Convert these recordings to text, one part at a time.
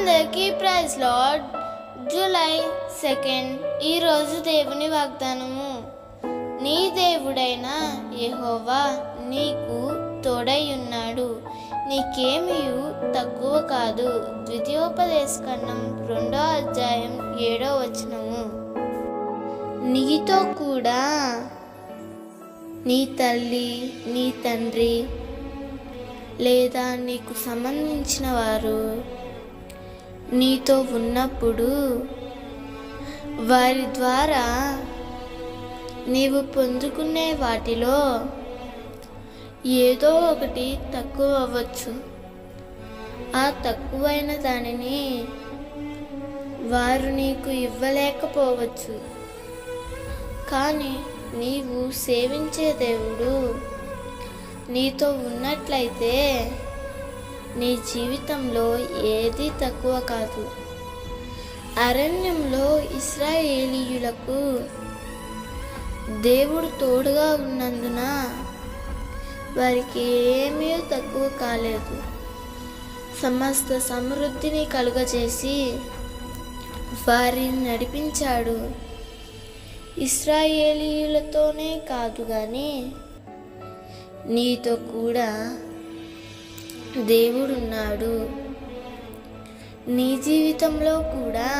అందరికీ praise lord. July 2 ఈరోజు దేవుని వాగ్దానము. నీ దేవుడైన యెహోవా నీకు తోడై ఉన్నాడు, నీకేమీయు తక్కువ కాదు. ద్వితీయోపదేశకాండం 2వ అధ్యాయం 7వ వచనము. నీతో కూడా నీ తల్లి, నీ తండ్రి లేదా నీకు సంబంధించిన వారు నీతో ఉన్నప్పుడు వారి ద్వారా నీవు పొందుకునే వాటిలో ఏదో ఒకటి తక్కువ అవ్వచ్చు. ఆ తక్కువైన దానిని వారు నీకు ఇవ్వలేకపోవచ్చు. కానీ నీవు సేవించే దేవుడు నీతో ఉన్నట్లయితే నీ జీవితంలో ఏది తక్కువ కాదు. అరణ్యంలో ఇశ్రాయేలీయులకు దేవుడు తోడుగా ఉన్నందున వారికి ఏమీ తక్కువ కాలేదు. సమస్త సమృద్ధిని కలుగజేసి వారిని నడిపించాడు. ఇశ్రాయేలీయులతోనే కాదు కానీ నీతో కూడా దేవుడున్నాడు. నీ జీవితంలో కూడా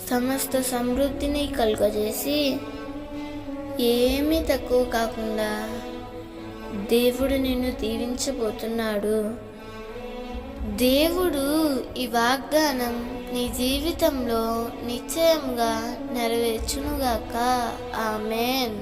సమస్త సమృద్ధిని కలుగజేసి ఏమీ తక్కువ కాకుండా దేవుడు నిన్ను దీవించబోతున్నాడు. దేవుడు ఈ వాగ్దానం నీ జీవితంలో నిశ్చయంగా నెరవేర్చునుగాక. ఆమేన్.